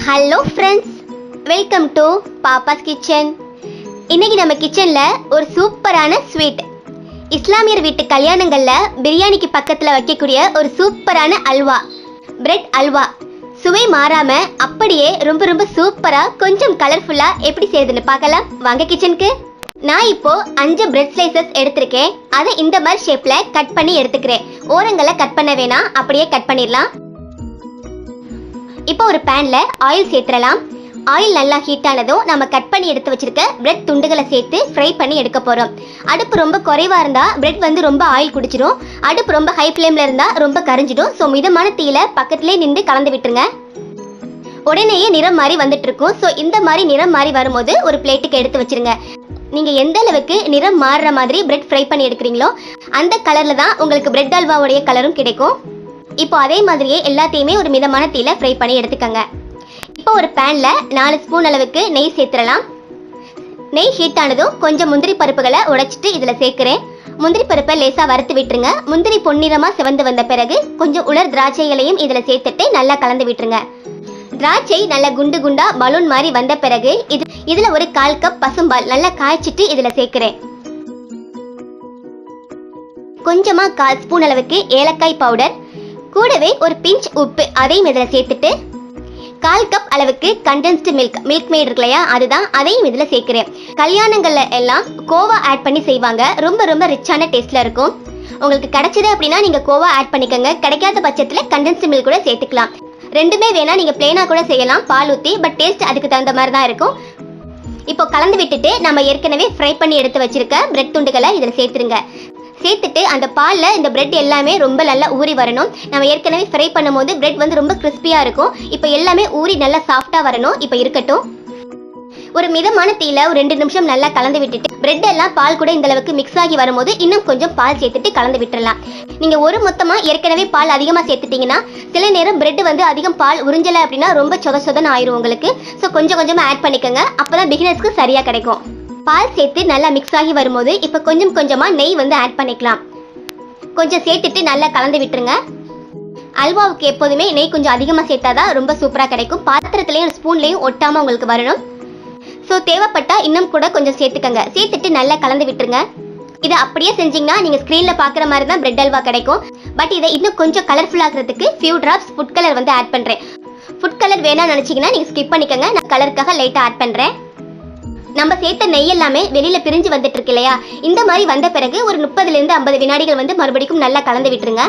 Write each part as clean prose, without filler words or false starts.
Hello friends, welcome to Pappa's kitchen. இன்னைக்கு நம்ம கிச்சனில் ஒரு சூப்பரான ஸ்வீட், இஸ்லாமியர் வீட்டு கல்யாணங்களில் பிரியாணிக்கு பக்கத்தில் வைக்கக்கூடிய ஒரு சூப்பரான அல்வா, பிரெட் அல்வா. சுவை மாறாமல் அப்படியே ரொம்ப ரொம்ப சூப்பராக கொஞ்சம் கலர்ஃபுல்லாக எப்படி செய்யுதுன்னு பார்க்கலாம் வாங்க கிச்சனுக்கு. நான் இப்போ 5 பிரெட் ஸ்லைசஸ் எடுத்திருக்கேன். அதை இந்த மாதிரி ஷேப்பில் கட் பண்ணி எடுத்துக்கிறேன். ஓரங்களை கட் பண்ண வேணாம், அப்படியே கட் பண்ணிடலாம். இப்போ ஒரு பேன்ல ஆயில் சேர்த்துடலாம். ஆயில் நல்லா ஹீட் ஆனதும் நம்ம கட் பண்ணி எடுத்து வச்சிருக்க பிரெட் துண்டுகளை சேர்த்து ஃப்ரை பண்ணி எடுக்க போறோம். அடுப்பு ரொம்ப குறைவா இருந்தா பிரெட் வந்து ரொம்ப ஆயில் குடிச்சிடும். அடுப்பு ரொம்ப ஹை ஃப்ளேம்ல இருந்தா ரொம்ப கரிஞ்சிடும். ஸோ மிதமான தீயில பக்கத்திலே நின்று கலந்து விட்டுருங்க. உடனேயே நிறம் மாறி வந்துட்டு இருக்கும். ஸோ இந்த மாதிரி நிறம் மாறி வரும்போது ஒரு பிளேட்டுக்கு எடுத்து வச்சிருங்க. நீங்க எந்த அளவுக்கு நிறம் மாறுற மாதிரி பிரெட் ஃப்ரை பண்ணி எடுக்கிறீங்களோ அந்த கலர்ல தான் உங்களுக்கு பிரெட் அல்வாவுடைய கலரும் கிடைக்கும். இப்போ அதே மாதிரியே எல்லாத்தையுமே ஒரு மிதமான தீயில ஃப்ரை பண்ணி எடுத்துக்கோங்க. இப்போ ஒரு பேன்ல 4 ஸ்பூன் அளவுக்கு நெய் சேர்த்துடலாம். நெய் ஹீட் ஆனதும் கொஞ்சம் முந்திரி பருப்புகளை உடைச்சிட்டு இதுல சேர்க்கிறேன். முந்திரி பருப்பை லேசா வறுத்து விட்டுருங்க. முந்திரி பொன்னிறமா சிவந்து வந்த பிறகு கொஞ்சம் உலர் திராட்சைகளையும் இதுல சேர்த்துட்டு நல்லா கலந்து விட்டுருங்க. திராட்சை நல்லா குண்டு குண்டா பலூன் மாதிரி வந்த பிறகு இதுல ஒரு 1/4 கப் பசும்பால் நல்லா காய்ச்சிட்டு இதுல சேர்க்கிறேன். கொஞ்சமா 1/4 ஸ்பூன் அளவுக்கு ஏலக்காய் பவுடர், கூடவே ஒரு பிஞ்ச் உப்பு அதையும் இதில் சேர்த்துட்டு 1/4 கப் அளவுக்கு கண்டென்ஸ்டு மில்க் மேட் இருக்கு இல்லையா, அதுதான், அதையும் இதில் சேர்க்கிறேன். கல்யாணங்கள்ல எல்லாம் கோவா ஆட் பண்ணி செய்வாங்க. ரொம்ப ரொம்ப ரிச்சான டேஸ்ட்ல இருக்கும். உங்களுக்கு கிடைச்சது அப்படின்னா நீங்க கோவா ஆட் பண்ணிக்கோங்க. கிடைக்காத பட்சத்தில் கண்டென்ஸ்டு மில்க் கூட சேர்த்துக்கலாம். ரெண்டுமே வேணா நீங்க பிளேனா கூட செய்யலாம் பால் ஊற்றி. பட் டேஸ்ட் அதுக்கு தகுந்த மாதிரி தான் இருக்கும். இப்போ கலந்து விட்டுட்டு நம்ம ஏற்கனவே ஃப்ரை பண்ணி எடுத்து வச்சிருக்க பிரெட் துண்டுகளை இதில் சேர்த்துருங்க. சேர்த்துட்டு அந்த பாலில் இந்த பிரெட் எல்லாமே ரொம்ப நல்லா ஊறி வரணும். நம்ம ஏற்கனவே ஃப்ரை பண்ணும்போது பிரெட் வந்து ரொம்ப கிறிஸ்பியாக இருக்கும். இப்போ எல்லாமே ஊறி நல்லா சாஃப்டாக வரணும். இப்போ இருக்கட்டும். ஒரு மிதமான தீயில ஒரு 2 நிமிஷம் நல்லா கலந்து விட்டுட்டு பிரெட் எல்லாம் பால் கூட இந்த அளவுக்கு மிக்ஸ் ஆகி வரும்போது இன்னும் கொஞ்சம் பால் சேர்த்துட்டு கலந்து விட்டுறலாம். நீங்க ஒரு மொத்தமா ஏற்கனவே பால் அதிகமாக சேர்த்துட்டீங்கன்னா சில நேரம் பிரெட் வந்து அதிகம் பால் உறிஞ்சலை அப்படின்னா ரொம்ப சொதன்னு ஆயிரும் உங்களுக்கு. ஸோ கொஞ்சம் கொஞ்சமா ஆட் பண்ணிக்கோங்க. அப்பதான் பிகினர்ஸ்க்கு சரியா கிடைக்கும். பால் சேர்த்து நல்லா மிக்ஸ் ஆகி வரும்போது இப்போ கொஞ்சம் கொஞ்சமா நெய் வந்து ஆட் பண்ணிக்கலாம். கொஞ்சம் சேர்த்துட்டு நல்லா கலந்து விட்டுருங்க. அல்வாவுக்கு எப்போதுமே நெய் கொஞ்சம் அதிகமாக சேர்த்தாதான் ரொம்ப சூப்பராக கிடைக்கும். பாத்திரத்துலையும் ஸ்பூன்லையும் ஒட்டாமல் உங்களுக்கு வரணும். ஸோ தேவைப்பட்டா இன்னும் கூட கொஞ்சம் சேர்த்துக்கங்க. சேர்த்துட்டு நல்லா கலந்து விட்டுருங்க. இதை அப்படியே செஞ்சீங்கன்னா நீங்கள் ஸ்க்ரீனில் பார்க்குற மாதிரி தான் பிரெட் அல்வா கிடைக்கும். பட் இதை இன்னும் கொஞ்சம் கலர்ஃபுல் ஆகிறதுக்கு ஃபியூ ட்ராப்ஸ் ஃபுட் கலர் வந்து ஆட் பண்ணுறேன். ஃபுட் கலர் வேணாம்னு நினச்சிங்கன்னா நீங்கள் ஸ்கிப் பண்ணிக்கோங்க. நான் கலருக்காக லைட்டாக ஆட் பண்ணுறேன். நம்ம சேர்த்த நெய் எல்லாமே வெளியில பிரிஞ்சு வந்துட்டு இருக்கு இல்லையா, இந்த மாதிரி வந்த பிறகு ஒரு 30 to 50 வினாடிகள் வந்து மறுபடியும் நல்லா கலந்து விட்டுருங்க.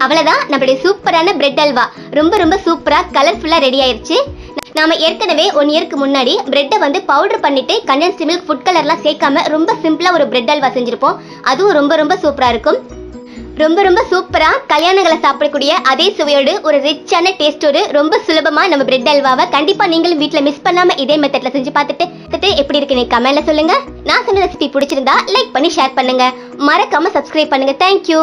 அவ்வளவுதான், நம்மளுடைய சூப்பரான பிரெட் அல்வா ரொம்ப ரொம்ப சூப்பரா கலர்ஃபுல்லா ரெடி ஆயிருச்சு. நாம ஏற்கனவே 1 இயருக்கு முன்னாடி பிரெட்டை வந்து பவுடர் பண்ணிட்டு கண்டென்ஸ்டு மில்க் ஃபுட் கலர்லாம் சேர்க்காம ரொம்ப சிம்பிளா ஒரு பிரெட் அல்வா செஞ்சிருப்போம். அதுவும் ரொம்ப ரொம்ப சூப்பரா இருக்கும். ரொம்ப ரொம்ப சூப்பரா கல்யாணங்களை சாப்பிடக்கூடிய அதே சுவையோடு ஒரு ரிச்சான டேஸ்டோடு ரொம்ப சுலபமா நம்ம பிரெட் அல்வாவை கண்டிப்பா நீங்களும் வீட்டுல மிஸ் பண்ணாம இதே மெத்தட்ல செஞ்சு பார்த்துட்டு எப்படி இருக்குன்னு கமெண்ட்ல சொல்லுங்க. நான் சொன்ன ரெசிபி பிடிச்சிருந்தா லைக் பண்ணி ஷேர் பண்ணுங்க. மறக்காம சப்ஸ்கிரைப் பண்ணுங்க. தேங்க்யூ.